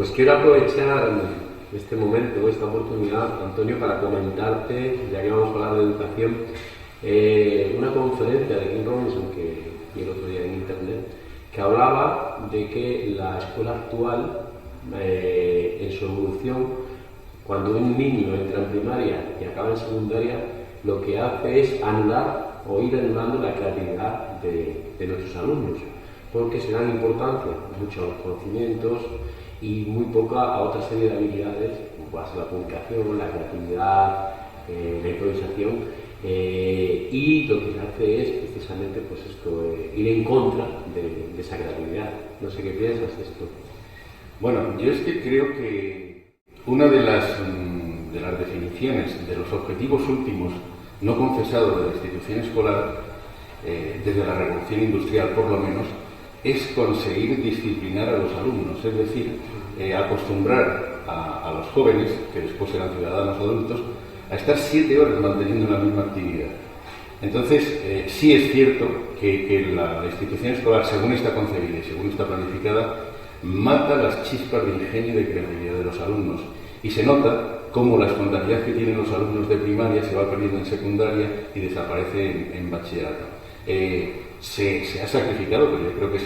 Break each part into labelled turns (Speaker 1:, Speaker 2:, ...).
Speaker 1: Pues quiero aprovechar este momento, esta oportunidad, Antonio, para comentarte, ya que vamos a hablar de educación, una conferencia de King Robinson que vi el otro día en internet, que hablaba de que la escuela actual, en su evolución, cuando un niño entra en primaria y acaba en secundaria, lo que hace es anular o ir anulando la creatividad de nuestros alumnos, porque se dan importancia mucho a los conocimientos y muy poca a otra serie de habilidades, como puede ser la comunicación, la creatividad, la improvisación, y lo que se hace es precisamente pues esto, ir en contra de esa creatividad. No sé qué piensas de esto.
Speaker 2: Bueno, yo es que creo que una de las definiciones de los objetivos últimos no confesados de la institución escolar, desde la revolución industrial por lo menos, es conseguir disciplinar a los alumnos, es decir, acostumbrar a los jóvenes, que después serán ciudadanos adultos, a estar 7 horas manteniendo la misma actividad. Entonces, sí es cierto que la institución escolar, según está concebida y según está planificada, mata las chispas de ingenio y de creatividad de los alumnos. Y se nota cómo la espontaneidad que tienen los alumnos de primaria se va perdiendo en secundaria y desaparece en bachillerato. Se ha sacrificado, pero yo creo que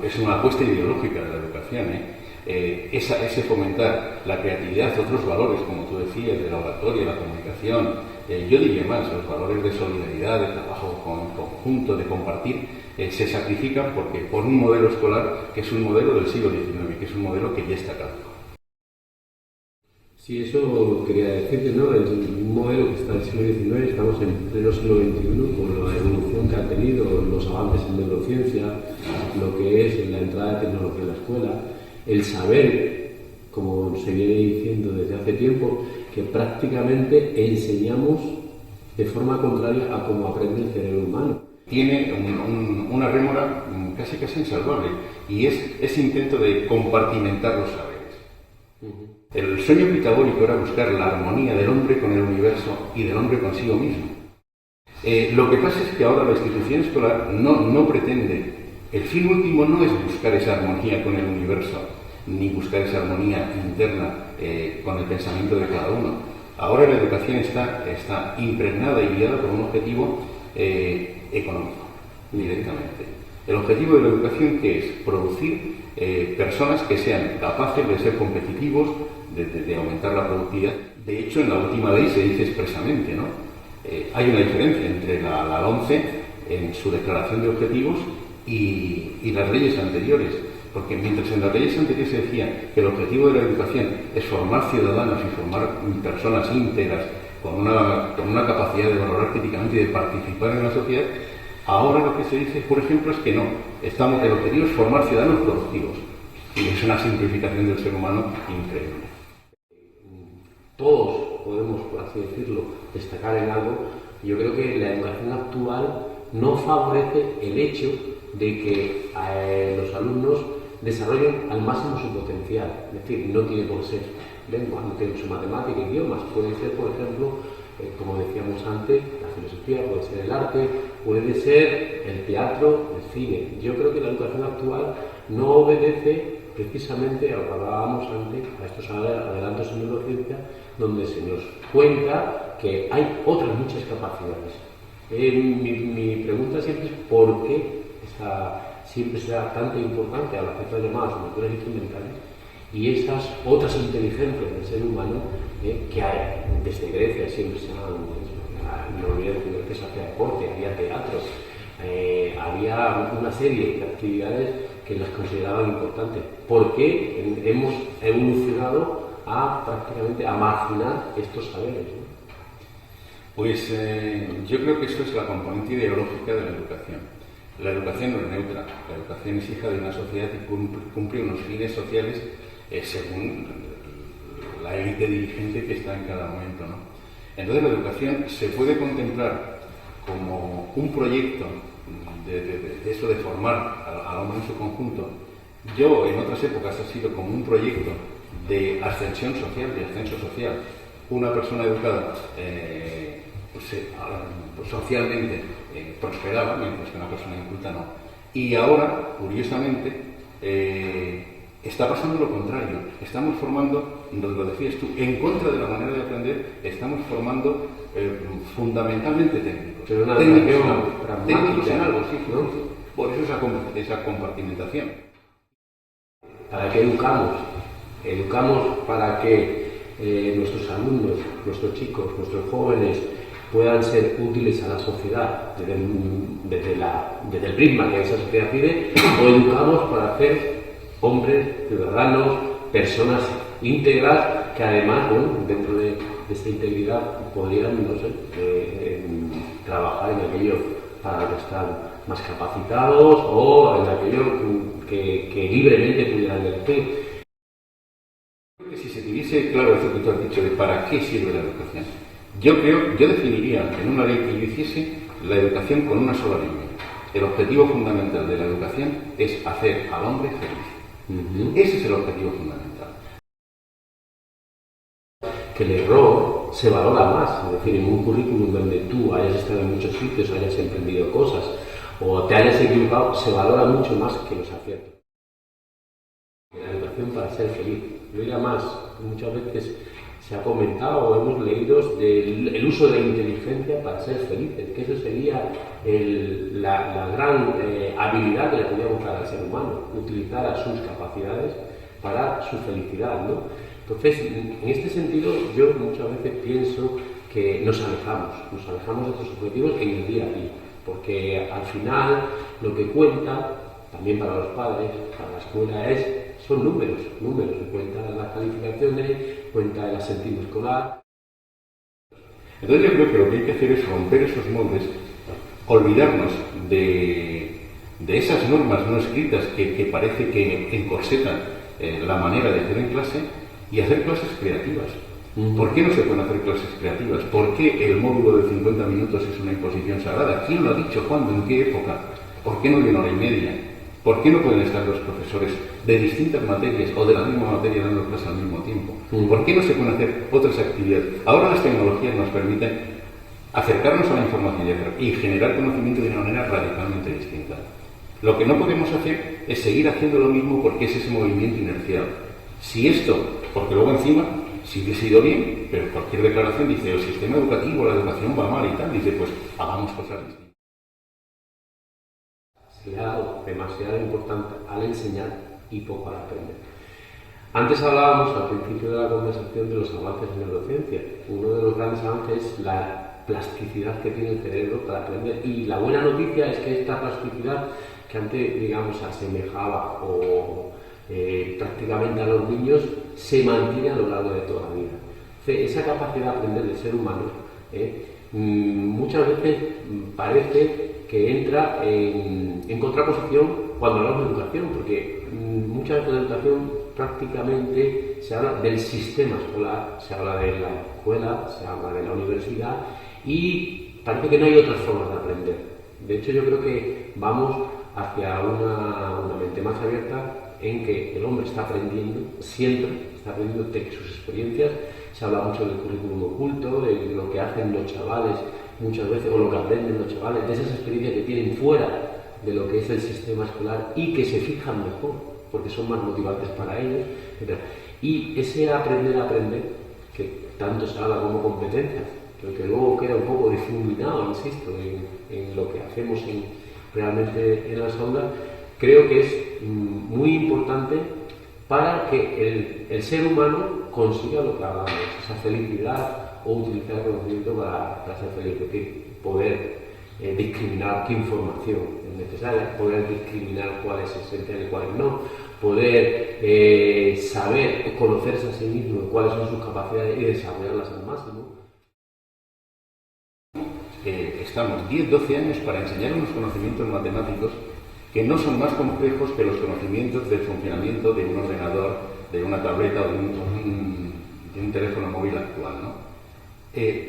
Speaker 2: es una apuesta ideológica de la educación, ese fomentar la creatividad, otros valores, como tú decías, de la oratoria, la comunicación, yo diría más, los valores de solidaridad, de trabajo conjunto, de compartir, se sacrifican por un modelo escolar que es un modelo del siglo XIX, que es un modelo que ya está caduco.
Speaker 1: Sí, eso quería decirte, ¿no? Es un modelo que está en el siglo XIX, estamos en pleno siglo XXI, con la evolución que ha tenido, los avances en neurociencia, lo que es la entrada de tecnología en la escuela, el saber, como se viene diciendo desde hace tiempo, que prácticamente enseñamos de forma contraria a cómo aprende el cerebro humano.
Speaker 2: Tiene una rémora casi insalvable, y es ese intento de compartimentar los saberes. El sueño pitagórico era buscar la armonía del hombre con el universo y del hombre consigo mismo. Lo que pasa es que ahora la institución escolar no pretende, el fin último no es buscar esa armonía con el universo, ni buscar esa armonía interna con el pensamiento de cada uno. Ahora la educación está impregnada y guiada por un objetivo económico, directamente. El objetivo de la educación, ¿qué es? Producir personas que sean capaces de ser competitivos, de aumentar la productividad. De hecho, en la última ley se dice expresamente, ¿no? Hay una diferencia entre la LOMCE en su declaración de objetivos y las leyes anteriores, porque mientras en las leyes anteriores se decía que el objetivo de la educación es formar ciudadanos y formar personas íntegras con una capacidad de valorar críticamente y de participar en la sociedad, ahora lo que se dice, por ejemplo, es que no. El objetivo es formar ciudadanos productivos. Y es una simplificación del ser humano increíble.
Speaker 1: Todos podemos, por así decirlo, destacar en algo. Yo creo que la educación actual no favorece el hecho de que los alumnos desarrollen al máximo su potencial. Es decir, no tiene por ser lengua, no tiene su matemática, idiomas. Puede ser, por ejemplo, como decíamos antes, la filosofía, puede ser el arte, puede ser el teatro, el cine. Yo creo que la educación actual no obedece precisamente a lo que hablábamos antes, a estos adelantos en neurociencia, donde se nos cuenta que hay otras muchas capacidades. Mi pregunta siempre es ¿por qué siempre se da tanta importancia a las que son llamadas culturas instrumentales y esas otras inteligencias del ser humano que hay? Desde Grecia siempre se han, no olvidé que se hacía deporte, había teatro, había una serie de actividades que las consideraban importantes. ¿Por qué hemos evolucionado prácticamente a marginar estos saberes, ¿no?
Speaker 2: Pues yo creo que eso es la componente ideológica de la educación. La educación no es neutra, la educación es hija de una sociedad y cumple unos fines sociales según la élite dirigente que está en cada momento, ¿no? Entonces la educación se puede contemplar como un proyecto de eso de formar al hombre en su conjunto. Yo en otras épocas ha sido como un proyecto de ascensión social, de ascenso social. Una persona educada socialmente prosperaba, mientras que una persona inculta no. Y ahora, curiosamente, está pasando lo contrario. Estamos formando, lo decías tú, en contra de la manera de aprender, estamos formando fundamentalmente técnicos.
Speaker 1: Pero una
Speaker 2: técnicos en algo, sí, ¿no? Por eso esa compartimentación.
Speaker 1: ¿Para qué educamos? Educamos para que nuestros alumnos, nuestros chicos, nuestros jóvenes puedan ser útiles a la sociedad desde el prisma que esa sociedad pide, o educamos para hacer hombres, ciudadanos, personas íntegras que además, bueno, dentro de esta integridad podrían, no sé, trabajar en aquello para lo que están más capacitados o en aquello que libremente pudieran elegir.
Speaker 2: Si se tuviese claro eso que tú has dicho de para qué sirve la educación, yo definiría en una ley que yo hiciese la educación con una sola línea. El objetivo fundamental de la educación es hacer al hombre feliz. Ese es el objetivo fundamental.
Speaker 1: Que el error se valora más, es decir, en un currículum donde tú hayas estado en muchos sitios, hayas emprendido cosas o te hayas equivocado, se valora mucho más que los aciertos. La educación para ser feliz. Yo diría más, muchas veces se ha comentado o hemos leído el uso de la inteligencia para ser felices, que eso sería la gran habilidad que le podríamos dar al ser humano, utilizar a sus capacidades para su felicidad, ¿no? Entonces, en este sentido, yo muchas veces pienso que nos alejamos de estos objetivos en el día a día, porque al final lo que cuenta, también para los padres, para la escuela, son números, cuenta las calificaciones, cuenta el ascentismo escolar.
Speaker 2: Entonces yo creo que lo que hay que hacer es romper esos moldes, olvidarnos de esas normas no escritas que parece que encorsetan la manera de hacer en clase y hacer clases creativas. ¿Por qué no se pueden hacer clases creativas? ¿Por qué el módulo de 50 minutos es una imposición sagrada? ¿Quién lo ha dicho? ¿Cuándo? ¿En qué época? ¿Por qué no de 1 hora y media? ¿Por qué no pueden estar los profesores de distintas materias o de la misma materia dando clases al mismo tiempo? ¿Por qué no se pueden hacer otras actividades? Ahora las tecnologías nos permiten acercarnos a la información y generar conocimiento de una manera radicalmente distinta. Lo que no podemos hacer es seguir haciendo lo mismo porque es ese movimiento inercial. Si esto, porque luego encima, si hubiese ido bien, pero cualquier declaración dice el sistema educativo, la educación va mal y tal, dice pues hagamos cosas distintas.
Speaker 1: Se le ha dado demasiada importancia al enseñar y poco al aprender. Antes hablábamos al principio de la conversación de los avances en la docencia. Uno de los grandes avances es la plasticidad que tiene el cerebro para aprender. Y la buena noticia es que esta plasticidad que antes, digamos, asemejaba o prácticamente a los niños, se mantiene a lo largo de toda la vida. Esa capacidad de aprender del ser humano muchas veces parece que entra en contraposición cuando hablamos de educación, porque muchas veces de educación prácticamente se habla del sistema escolar, se habla de la escuela, se habla de la universidad y parece que no hay otras formas de aprender. De hecho, yo creo que vamos hacia una mente más abierta en que el hombre está aprendiendo, siempre está aprendiendo de sus experiencias. Se habla mucho del currículum oculto, de lo que hacen los chavales muchas veces, o lo que aprenden los chavales, de esas experiencias que tienen fuera de lo que es el sistema escolar y que se fijan mejor, porque son más motivantes para ellos, etc. Y ese aprender a aprender, que tanto se habla como competencias, pero que luego queda un poco difuminado, insisto, en lo que hacemos realmente en las aulas, creo que es muy importante para que el ser humano consiga lo que hablamos, esa felicidad o utilizar el conocimiento para ser feliz, es decir, poder discriminar qué información es necesaria, poder discriminar cuál es esencial y cuál no, poder saber o conocerse a sí mismo cuáles son sus capacidades y desarrollarlas al máximo.
Speaker 2: Estamos 10-12 años para enseñar unos conocimientos matemáticos que no son más complejos que los conocimientos del funcionamiento de un ordenador, de una tableta o de un teléfono móvil actual, ¿no?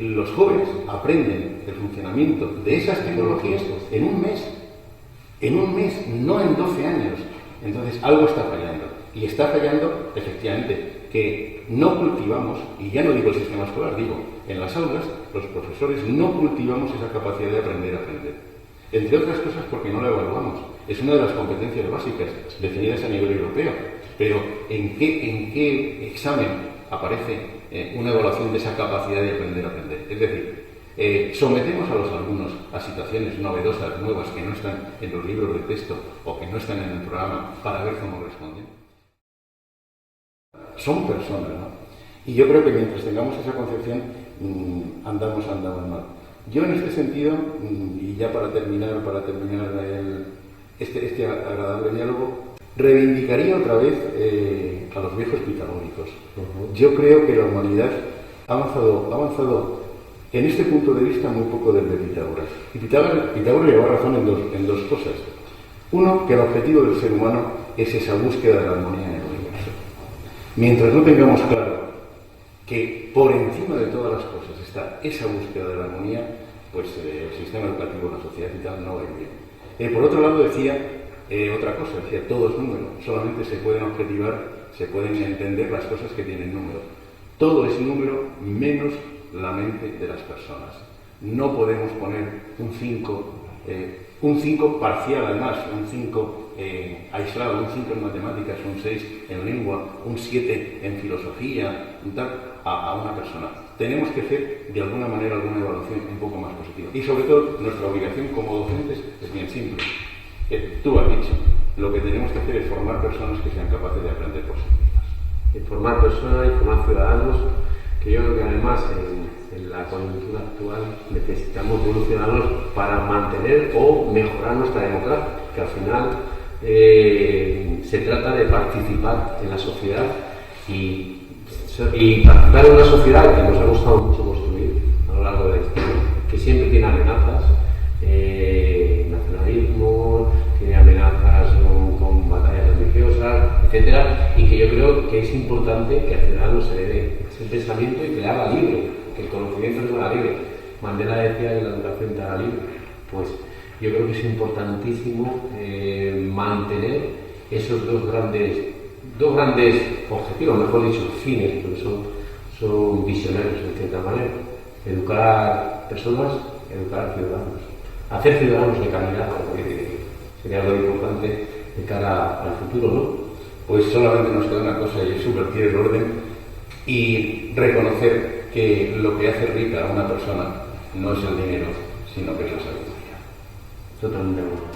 Speaker 2: Los jóvenes aprenden el funcionamiento de esas tecnologías en un mes, no en 12 años. Entonces algo está fallando. Y está fallando, efectivamente, que no cultivamos, y ya no digo el sistema escolar, digo, en las aulas los profesores no cultivamos esa capacidad de aprender a aprender. Entre otras cosas porque no la evaluamos. Es una de las competencias básicas definidas a nivel europeo. pero ¿en qué examen aparece una evaluación de esa capacidad de aprender a aprender? Es decir, sometemos a los alumnos a situaciones novedosas, nuevas, que no están en los libros de texto o que no están en el programa para ver cómo responden. Son personas, ¿no? Y yo creo que mientras tengamos esa concepción, andamos mal. Yo en este sentido, y ya para terminar este agradable diálogo, reivindicaría otra vez a los viejos pitagóricos. Yo creo que la humanidad ha avanzado en este punto de vista muy poco del de Pitágoras. Y Pitágoras lleva razón en dos cosas. Uno, que el objetivo del ser humano es esa búsqueda de la armonía en el universo. Mientras no tengamos claro que por encima de todas las cosas está esa búsqueda de la armonía, pues el sistema educativo, la sociedad y tal no va a ir bien. Por otro lado decía otra cosa, decía todo es número, solamente se pueden objetivar, se pueden entender las cosas que tienen número. Todo es número menos la mente de las personas. No podemos poner un 5 parcial además, un 5 aislado, un 5 en matemáticas, un 6 en lengua, un 7 en filosofía, a una persona. Tenemos que hacer de alguna manera alguna evaluación un poco más positiva. Y sobre todo, nuestra obligación como docentes es bien simple. Tú has dicho, lo que tenemos que hacer es formar personas que sean capaces de aprender por sí mismas.
Speaker 1: Formar personas y formar ciudadanos, que yo creo que además en la coyuntura actual necesitamos buenos ciudadanos para mantener o mejorar nuestra democracia, que al final se trata de participar en la sociedad y participar en una sociedad que nos ha costado mucho construir a lo largo de la historia, que siempre tiene amenazas, nacionalismo, tiene amenazas con batallas religiosas, etcétera, y que yo creo que es importante que al ciudadano se le dé ese pensamiento y que le haga libre, que el conocimiento no lo haga libre. Mandela decía que la educación te haga libre. Pues yo creo que es importantísimo mantener esos dos grandes objetivos, mejor dicho, fines, porque son visionarios en cierta manera. Educar personas, educar ciudadanos. Hacer ciudadanos de calidad, porque sería algo importante de cara al futuro, ¿no?
Speaker 2: Pues solamente nos queda una cosa, y es subvertir el orden y reconocer que lo que hace rica a una persona no es el dinero, sino que es la sabiduría.
Speaker 1: Totalmente.